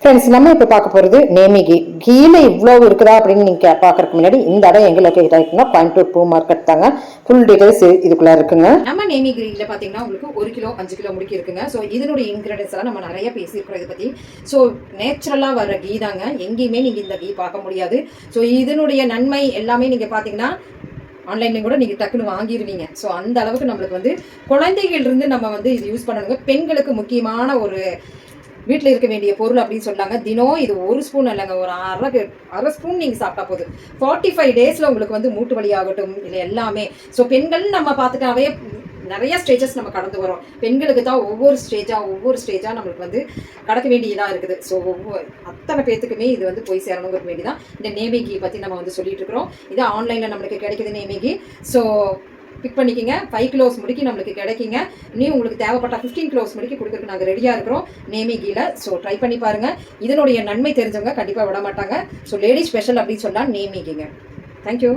Friends, நம்ம இப்போ பார்க்க போகிறது நேமி கீ. கீழே இவ்வளோ இருக்குதா அப்படின்னு நீங்கள் பார்க்கறதுக்கு முன்னாடி இந்த இடம் எங்கே லொக்கேட் ஆகிருக்குன்னா கோயம்புத்தூர் பூ மார்க்கெட் தாங்க. ஃபுல் டீடைல்ஸ் இதுக்குள்ளே இருக்குங்க. நம்ம நேமி கீல பார்த்தீங்கன்னா உங்களுக்கு 1 கிலோ 5 கிலோ முடிக்கி இருக்குங்க. ஸோ இதனுடைய இன்கிரீடியன்ஸ் எல்லாம் நம்ம நிறைய பேசியிருக்கிறோம் இதை பற்றி. ஸோ நேச்சுரலாக வர கீ தாங்க, எங்கேயுமே நீங்கள் இந்த கீ பார்க்க முடியாது. ஸோ இதனுடைய நன்மை எல்லாமே நீங்கள் பார்த்தீங்கன்னா ஆன்லைன்லையும் கூட நீங்கள் டக்குன்னு வாங்கிடுவீங்க. ஸோ அந்த அளவுக்கு நம்மளுக்கு வந்து குழந்தைகளிலிருந்து நம்ம வந்து இது யூஸ் பண்ணணுங்க. பெண்களுக்கு முக்கியமான ஒரு வீட்டில் இருக்க வேண்டிய பொருள் அப்படின்னு சொன்னாங்க. தினம் இது 1 ஸ்பூன் இல்லைங்க, ஒரு அரை ஸ்பூன் நீங்கள் சாப்பிட்டா போதும். 45 டேஸில் உங்களுக்கு வந்து மூட்டு வலி ஆகட்டும் இல்லை எல்லாமே. ஸோ பெண்கள் நம்ம பார்த்துட்டாவே நிறைய ஸ்டேஜஸ் நம்ம கடந்து வரோம். பெண்களுக்கு தான் ஒவ்வொரு ஸ்டேஜாக நம்மளுக்கு வந்து கடக்க வேண்டியதாக இருக்குது. ஸோ அத்தனை பேர்த்துக்குமே இது வந்து போய் சேரணுங்கிறது வேண்டி தான் இந்த நேமி கீ பற்றி நம்ம வந்து சொல்லிட்டு இருக்கிறோம். இது ஆன்லைனில் நம்மளுக்கு கிடைக்குது நேமி கீ. ஸோ பிக் பண்ணிக்கிங்க. 5 கிலோஸ் முடிக்கி நம்மளுக்கு கிடைக்குங்க. நீ உங்களுக்கு தேவைப்பட்ட 15 கிலோஸ் முடிக்கி கொடுக்குறதுக்கு நாங்கள் ரெடியாக இருக்கிறோம் நேமி கீழ. ஸோ ட்ரை பண்ணி பாருங்கள். இதனுடைய நன்மை தெரிஞ்சவங்க கண்டிப்பாக விட மாட்டாங்க. ஸோ லேடிஸ் ஸ்பெஷல் அப்படின்னு சொன்னால் நேமி கீங்க. தேங்க்யூ.